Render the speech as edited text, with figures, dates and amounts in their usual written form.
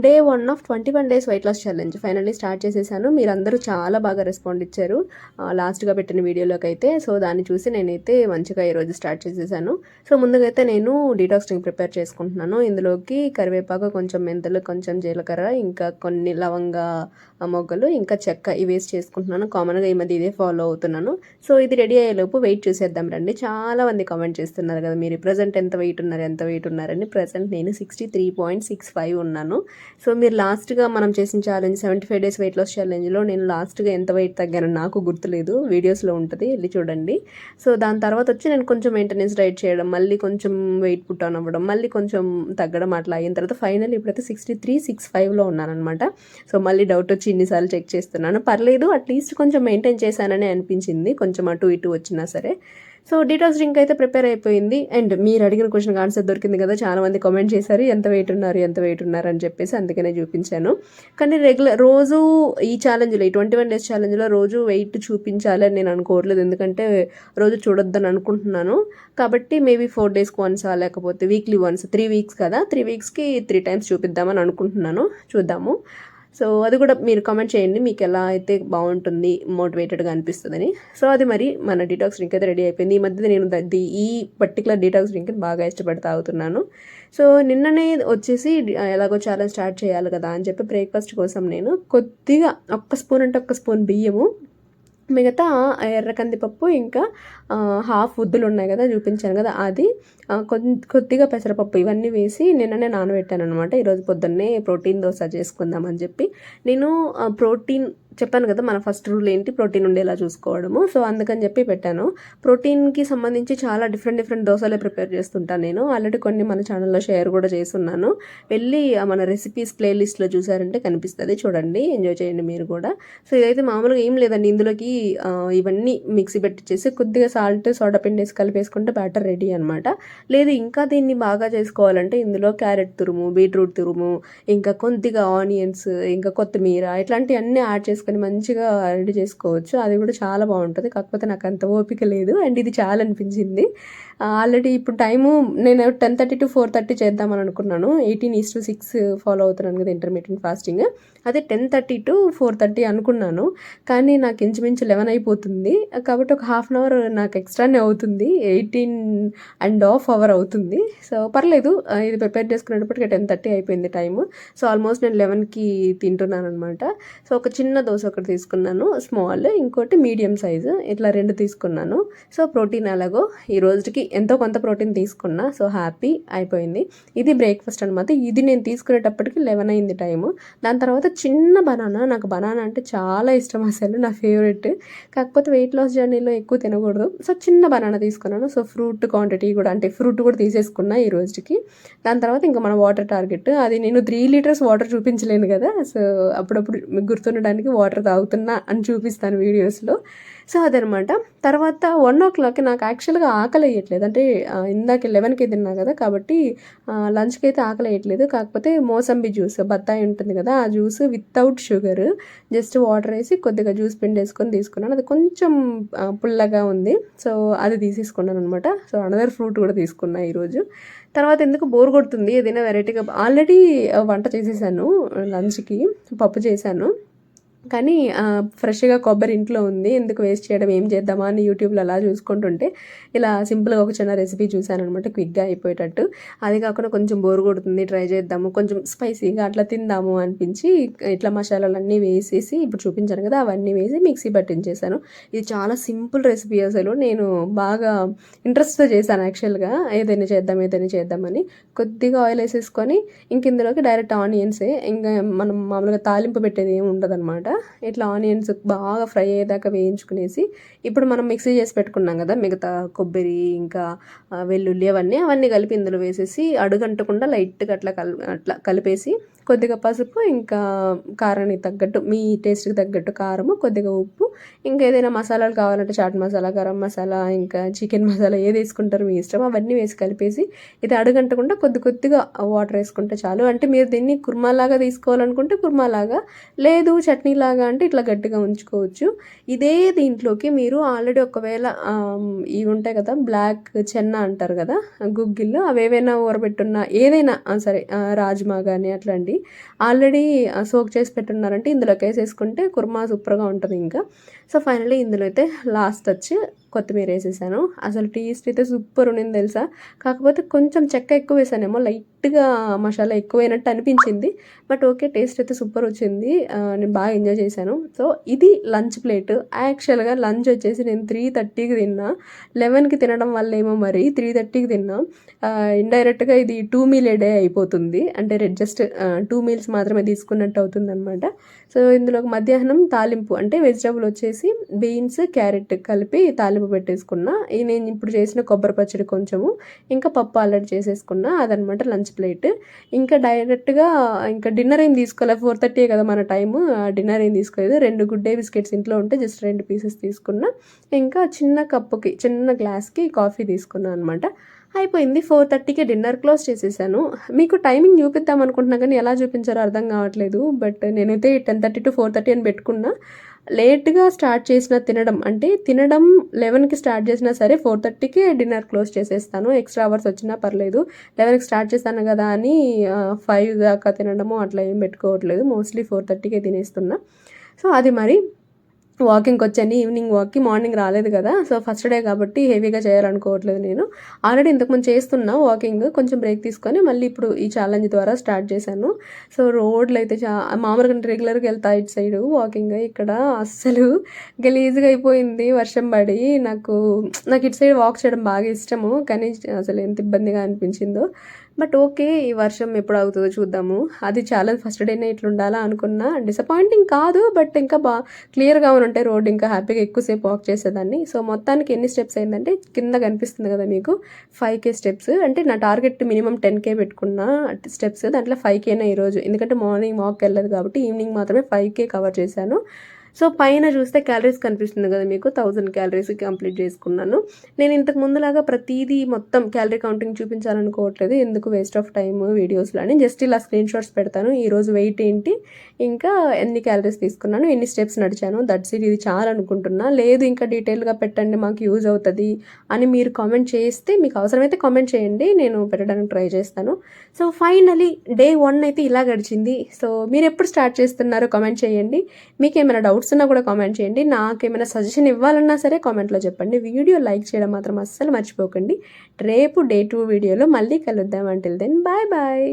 Day 1 of 21 days weight loss challenge finally start చేసేసాను. మీరందరూ చాలా బాగా రెస్పాండ్ ఇచ్చారు లాస్ట్గా పెట్టిన వీడియోలోకి అయితే. సో దాన్ని చూసి నేనైతే మంచిగా ఈరోజు స్టార్ట్ చేసేసాను. సో ముందుగా అయితే నేను డీటాక్స్ డ్రింక్ ప్రిపేర్ చేసుకుంటున్నాను. ఇందులోకి కరివేపాకు, కొంచెం మెంతులు, కొంచెం జీలకర్ర, ఇంకా కొన్ని లవంగ మొగ్గలు, ఇంకా చెక్క ఇవి వేసి చేసుకుంటున్నాను. కామన్గా ఈ మధ్య ఇదే ఫాలో అవుతున్నాను. సో ఇది రెడీ అయ్యేలోపు వెయిట్ చూసేద్దాం రండి. చాలా మంది కామెంట్ చేస్తున్నారు కదా, మీరు ప్రజెంట్ ఎంత వెయిట్ ఉన్నారని. ప్రజెంట్ నేను 63.65 ఉన్నాను. సో మీరు లాస్ట్గా మనం చేసిన ఛాలెంజ్ 75 డేస్ వెయిట్ లాస్ ఛాలెంజ్లో నేను లాస్ట్గా ఎంత వెయిట్ తగ్గానో నాకు గుర్తులేదు, వీడియోస్లో ఉంటుంది, వెళ్ళి చూడండి. సో దాని తర్వాత వచ్చి నేను కొంచెం మెయింటెనెన్స్ డైట్ చేయడం, మళ్ళీ కొంచెం వెయిట్ పుట్ ఆన్ అవ్వడం, మళ్ళీ కొంచెం తగ్గడం, అట్లా అయిన తర్వాత ఫైనల్ ఇప్పుడైతే 63.65లో ఉన్నానమాట. సో మళ్ళీ డౌట్ వచ్చి ఇన్నిసార్లు చెక్ చేస్తున్నాను. పర్లేదు, అట్లీస్ట్ కొంచెం మెయింటైన్ చేశానని అనిపించింది, కొంచెం అటు ఇటు వచ్చినా సరే. సో డీటాక్స్ డ్రింక్ అయితే ప్రిపేర్ అయిపోయింది. అండ్ మీరు అడిగిన క్వశ్చన్కి ఆన్సర్ దొరికింది కదా, చాలామంది కామెంట్ చేశారు ఎంత వెయిట్ ఉన్నారు అని చెప్పేసి, అందుకనే చూపించాను. కానీ రోజు ఈ ఛాలెంజ్లో, ఈ 21 డేస్ ఛాలెంజ్లో రోజు వెయిట్ చూపించాలి అని నేను అనుకోవట్లేదు, ఎందుకంటే రోజు చూడొద్దని అనుకుంటున్నాను. కాబట్టి మేబీ 4 డేస్కి వన్సా, లేకపోతే వీక్లీ వన్స్, 3 వీక్స్ కదా, 3 వీక్స్కి 3 టైమ్స్ చూపిద్దామని అనుకుంటున్నాను. చూద్దాము. సో అది కూడా మీరు కామెంట్ చేయండి, మీకు ఎలా అయితే బాగుంటుంది, మోటివేటెడ్గా అనిపిస్తుందని. సో అది మరి మన డీటాక్స్ డ్రింక్ అయితే రెడీ అయిపోయింది. ఈ మధ్య నేను ఈ పర్టికులర్ డీటాక్స్ డ్రింక్ని బాగా ఇష్టపడి తాగుతున్నాను. సో నిన్ననే వచ్చేసి ఎలాగో ఛాలెంజ్ స్టార్ట్ చేయాలి కదా అని చెప్పి బ్రేక్ఫాస్ట్ కోసం నేను కొద్దిగా ఒక్క స్పూన్ బియ్యము, మిగతా ఎర్ర కందిపప్పు, ఇంకా హాఫ్ ఉద్దులు ఉన్నాయి కదా చూపించాను కదా, అది కొద్దిగా పెసరపప్పు, ఇవన్నీ వేసి నిన్ననే నానబెట్టాను అనమాట. ఈరోజు పొద్దున్నే ప్రోటీన్ దోశ చేసుకుందామని చెప్పి. నేను ప్రోటీన్ చెప్పాను కదా, మన ఫస్ట్ రూల్ ఏంటి, ప్రోటీన్ ఉండేలా చూసుకోవడము. సో అందుకని చెప్పి పెట్టాను. ప్రోటీన్కి సంబంధించి చాలా డిఫరెంట్ దోశలే ప్రిపేర్ చేస్తుంటాను నేను. ఆల్రెడీ కొన్ని మన ఛానల్లో షేర్ కూడా చేస్తున్నాను, వెళ్ళి మన రెసిపీస్ ప్లేలిస్ట్లో చూసారంటే కనిపిస్తుంది, చూడండి, ఎంజాయ్ చేయండి మీరు కూడా. సో ఇదైతే మామూలుగా ఏం లేదండి, ఇందులోకి ఇవన్నీ మిక్సీ పెట్టించేసి కొద్దిగా సాల్ట్, సోడా పిండి వేసి కలిపేసుకుంటే బ్యాటర్ రెడీ అనమాట. లేదు ఇంకా దీన్ని బాగా చేసుకోవాలంటే ఇందులో క్యారెట్ తురుము, బీట్రూట్ తురుము, ఇంకా కొద్దిగా ఆనియన్స్, ఇంకా కొత్తిమీర, ఇట్లాంటివన్నీ యాడ్ చేసుకొని మంచిగా రెడీ చేసుకోవచ్చు. అది కూడా చాలా బాగుంటుంది. కాకపోతే నాకు అంత ఓపిక లేదు, అండ్ ఇది చాలా అనిపించింది. ఆల్రెడీ ఇప్పుడు టైము నేను 10:30 to 4:30 చేద్దామని అనుకున్నాను. 18:6 ఫాలో అవుతున్నాను కదా ఇంటర్మీడియట్ ఫాస్టింగ్. అదే 10:30 to 4:30 అనుకున్నాను, కానీ నాకు ఇంచుమించు 11 అయిపోతుంది. కాబట్టి ఒక హాఫ్ అన్ అవర్ నాకు ఎక్స్ట్రానే అవుతుంది, 18.5 hours అవుతుంది. సో పర్లేదు, ఇది ప్రిపేర్ చేసుకునేటప్పటికి 10:30 అయిపోయింది టైము. సో ఆల్మోస్ట్ నేను 11కి తింటున్నాను అనమాట. సో ఒక చిన్న దోశ ఒకటి తీసుకున్నాను, స్మాల్, ఇంకోటి మీడియం సైజు, ఇట్లా 2 తీసుకున్నాను. సో ప్రోటీన్ ఎలాగో ఈ రోజుకి ఎంతో కొంత ప్రోటీన్ తీసుకున్నా, సో హ్యాపీ అయిపోయింది. ఇది బ్రేక్ఫాస్ట్ అనమాట. ఇది నేను తీసుకునేటప్పటికి 11 అయింది టైము. దాని తర్వాత చిన్న బనానా, నాకు బనానా అంటే చాలా ఇష్టం, అసలు నా ఫేవరెట్. కాకపోతే వెయిట్ లాస్ జర్నీలో ఎక్కువ తినకూడదు, సో చిన్న బనానా తీసుకున్నాను. సో ఫ్రూట్ క్వాంటిటీ కూడా, అంటే ఫ్రూట్ కూడా తీసేసుకున్నా ఈ రోజుకి. దాని తర్వాత ఇంకా మన వాటర్ టార్గెట్, అది నేను 3 liters వాటర్ చూపించలేను కదా, సో అప్పుడప్పుడు మీకు గుర్తుండడానికి వాటర్ తాగుతున్నా అని చూపిస్తాను వీడియోస్లో. సో అదనమాట. తర్వాత 1 o'clock నాకు యాక్చువల్గా ఆకలి వేయట్లేదు, అంటే ఇందాక 11కి తిన్నా కదా, కాబట్టి లంచ్కి అయితే ఆకలి వేయట్లేదు. కాకపోతే మోసంబి జ్యూస్, బత్తాయి ఉంటుంది కదా, ఆ juice without sugar, just water వేసి కొద్దిగా జ్యూస్ పిండి వేసుకొని తీసుకున్నాను. అది కొంచెం పుల్లగా ఉంది, సో అది తీసేసుకున్నాను అనమాట. సో అనదర్ ఫ్రూట్ కూడా తీసుకున్నా ఈరోజు. తర్వాత ఎందుకు బోర్ కొడుతుంది, ఏదైనా వెరైటీగా, ఆల్రెడీ వంట చేసేసాను, లంచ్కి పప్పు చేశాను, కానీ ఫ్రెష్గా కొబ్బరి ఇంట్లో ఉంది, ఎందుకు వేస్ట్ చేయడం, ఏం చేద్దామా అని యూట్యూబ్లో అలా చూసుకుంటుంటే ఇలా సింపుల్గా ఒక చిన్న రెసిపీ చూశాను అనమాట, క్విక్గా అయిపోయేటట్టు. అది కాకుండా కొంచెం బోర్ కొడుతుంది, ట్రై చేద్దాము, కొంచెం స్పైసీగా అట్లా తిందాము అనిపించి ఇట్లా మసాలాలన్నీ వేసేసి, ఇప్పుడు చూపించాను కదా, అవన్నీ వేసి మిక్సీ పట్టించేసాను. ఇది చాలా సింపుల్ రెసిపీ, అసలు నేను బాగా ఇంట్రెస్ట్తో చేశాను యాక్చువల్గా, ఏదైనా చేద్దామని. కొద్దిగా ఆయిల్ వేసేసుకొని ఇంక ఇందులోకి డైరెక్ట్ ఆనియన్సే, ఇంకా మనం మామూలుగా తాలింపు పెట్టేది ఏమి ఉండదు అనమాట. ఇట్లా ఆనియన్స్ బాగా ఫ్రై అయ్యేదాకా వేయించుకునేసి, ఇప్పుడు మనం మిక్సీ చేసి పెట్టుకున్నాం కదా మిగతా కొబ్బరి, ఇంకా వెల్లుల్లి, అవన్నీ కలిపి ఇందులో వేసేసి అడుగంటకుండా లైట్గా అట్లా కలిపేసి, కొద్దిగా పసుపు, ఇంకా కారానికి తగ్గట్టు, మీ టేస్ట్కి తగ్గట్టు కారము, కొద్దిగా ఉప్పు, ఇంకా ఏదైనా మసాలాలు కావాలంటే చాట్ మసాలా, గరం మసాలా, ఇంకా చికెన్ మసాలా ఏది వేసుకుంటారో మీ ఇష్టం, అవన్నీ వేసి కలిపేసి, ఇది అడుగంటకుండా కొద్దిగా వాటర్ వేసుకుంటే చాలు. అంటే మీరు దీన్ని కుర్మాలాగా తీసుకోవాలనుకుంటే కుర్మాలాగా, లేదు చట్నీలాగా అంటే ఇట్లా గట్టిగా ఉంచుకోవచ్చు. ఇదే దీంట్లోకి మీరు ఆల్రెడీ ఒకవేళ ఇవి ఉంటాయి కదా, బ్లాక్ చెన్నా అంటారు కదా, గుగ్గిళ్ళు, అవేవైనా ఊరబెట్టున్నా, ఏదైనా సరే, రాజ్మా కానీ అట్లాంటి ఆల్రెడీ సోక్ చేసి పెట్టున్నారంటే ఇందులోకి వేసేసుకుంటే కుర్మా సూపర్గా ఉంటుంది ఇంకా. సో ఫైనల్లీ ఇందులో అయితే లాస్ట్ వచ్చి కొత్తిమీర వేసేసాను. అసలు టేస్ట్ అయితే సూపర్ ఉండింది తెలుసా. కాకపోతే కొంచెం చెక్క ఎక్కువ వేసానేమో, లైట్గా మసాలా ఎక్కువైనట్టు అనిపించింది. బట్ ఓకే, టేస్ట్ అయితే సూపర్ వచ్చింది. నేను బాగా ఎంజాయ్ చేశాను. సో ఇది లంచ్ ప్లేట్. యాక్చువల్గా లంచ్ వచ్చేసి నేను 3:30కి తిన్నా. 11కి తినడం వల్ల ఏమో మరి 3:30కి తిన్నా. ఇండైరెక్ట్గా ఇది 2 మీల్ ఏ డే అయిపోతుంది. అంటే జస్ట్ 2 మీల్స్ మాత్రమే తీసుకున్నట్టు అవుతుంది అనమాట. సో ఇందులో మధ్యాహ్నం తాలింపు అంటే వెజిటబుల్ వచ్చేసి బీన్స్, క్యారెట్ కలిపి తాలింపు పెట్టేసుకున్నా. నేను ఇప్పుడు చేసిన కొబ్బరి పచ్చడి కొంచెము, ఇంకా పప్పు ఆల్రెడీ చేసేసుకున్నా. అదనమాట లంచ్ ప్లేట్. ఇంకా డైరెక్ట్గా ఇంకా డిన్నర్ ఏం తీసుకోలేదు. 4:30 కదా మన టైము. డిన్నర్ ఏం తీసుకోలేదు. 2 గుడ్ డే బిస్కెట్స్ ఇంట్లో ఉంటే జస్ట్ 2 పీసెస్ తీసుకున్నా. ఇంకా చిన్న కప్పుకి చిన్న గ్లాస్కి కాఫీ తీసుకున్నాను అనమాట. అయిపోయింది. 4:30కే డిన్నర్ క్లోజ్ చేసేసాను. మీకు టైమింగ్ చూపిద్దాం అనుకుంటున్నా కానీ ఎలా చూపించారో అర్థం కావట్లేదు. బట్ నేనైతే 10:30 to 4:30 అని పెట్టుకున్నా. లేట్గా స్టార్ట్ చేసిన తినడం 11కి స్టార్ట్ చేసినా సరే 4:30కే డిన్నర్ క్లోజ్ చేసేస్తాను. ఎక్స్ట్రా అవర్స్ వచ్చినా పర్లేదు. 11కి స్టార్ట్ చేస్తాను కదా అని 5 దాకా తినడము అట్లా ఏం పెట్టుకోవట్లేదు. మోస్ట్లీ 4:30కే తినేస్తున్నా. సో అది మరి. వాకింగ్కి వచ్చాను. ఈవినింగ్ వాక్కి. మార్నింగ్ రాలేదు కదా. సో ఫస్ట్ డే కాబట్టి హెవీగా చేయాలనుకోవట్లేదు నేను. ఆల్రెడీ ఇంతకుముందు చేస్తున్నా వాకింగ్. కొంచెం బ్రేక్ తీసుకొని మళ్ళీ ఇప్పుడు ఈ ఛాలెంజ్ ద్వారా స్టార్ట్ చేశాను. సో రోడ్లు అయితే మామూలుగా రెగ్యులర్గా వెళ్తా ఇటు సైడు వాకింగ్. ఇక్కడ అస్సలు గలీజ్గా అయిపోయింది వర్షం పడి. నాకు ఇటు సైడ్ వాక్ చేయడం బాగా ఇష్టము, కానీ అసలు ఎంత ఇబ్బందిగా అనిపించిందో. బట్ ఓకే, ఈ వర్షం ఎప్పుడు అవుతుందో చూద్దాము. అది ఛాలెంజ్ ఫస్ట్ డేనే ఇట్లా ఉండాలా అనుకున్నా. డిసప్పాయింటింగ్ కాదు, బట్ ఇంకా క్లియర్గా ఉంటే రోడ్ ఇంకా హ్యాపీగా ఎక్కువసేపు వాక్ చేసేదాన్ని. సో మొత్తానికి ఎన్ని స్టెప్స్ అయిందంటే కింద కనిపిస్తుంది కదా మీకు, 5K స్టెప్స్. అంటే నా టార్గెట్ మినిమం 10K పెట్టుకున్న స్టెప్స్, దాంట్లో 5Kనే ఈరోజు. ఎందుకంటే మార్నింగ్ వాక్ వెళ్ళదు కాబట్టి ఈవినింగ్ మాత్రమే 5K కవర్ చేశాను. సో పైన చూస్తే క్యాలరీస్ కనిపిస్తుంది కదా మీకు, 1000 క్యాలరీస్ కంప్లీట్ చేసుకున్నాను. నేను ఇంతకు ముందులాగా ప్రతిదీ మొత్తం క్యాలరీ కౌంటింగ్ చూపించాలనుకోవట్లేదు. ఎందుకు వేస్ట్ ఆఫ్ టైమ్ వీడియోస్లో అని జస్ట్ ఇలా స్క్రీన్ షాట్స్ పెడతాను. ఈరోజు వెయిట్ ఏంటి, ఇంకా ఎన్ని క్యాలరీస్ తీసుకున్నాను, ఎన్ని స్టెప్స్ నడిచాను, దట్స్ ఇట్. ఇది చాలా అనుకుంటున్నా. లేదు ఇంకా డీటెయిల్గా పెట్టండి మాకు యూజ్ అవుతుంది అని మీరు కామెంట్ చేస్తే, మీకు అవసరమైతే కామెంట్ చేయండి, నేను పెట్టడానికి ట్రై చేస్తాను. సో ఫైనలీ డే 1 అయితే ఇలా గడిచింది. సో మీరు ఎప్పుడు స్టార్ట్ చేస్తున్నారో కామెంట్ చేయండి. మీకు ఏమైనా డౌట్స్ ఉన్నా కూడా కామెంట్ చేయండి. నాకేమైనా సజెషన్ ఇవ్వాలన్నా సరే కామెంట్లో చెప్పండి. వీడియో లైక్ చేయడం మాత్రం అస్సలు మర్చిపోకండి. రేపు డే 2 వీడియోలో మళ్ళీ కలుద్దాం. Until then bye bye.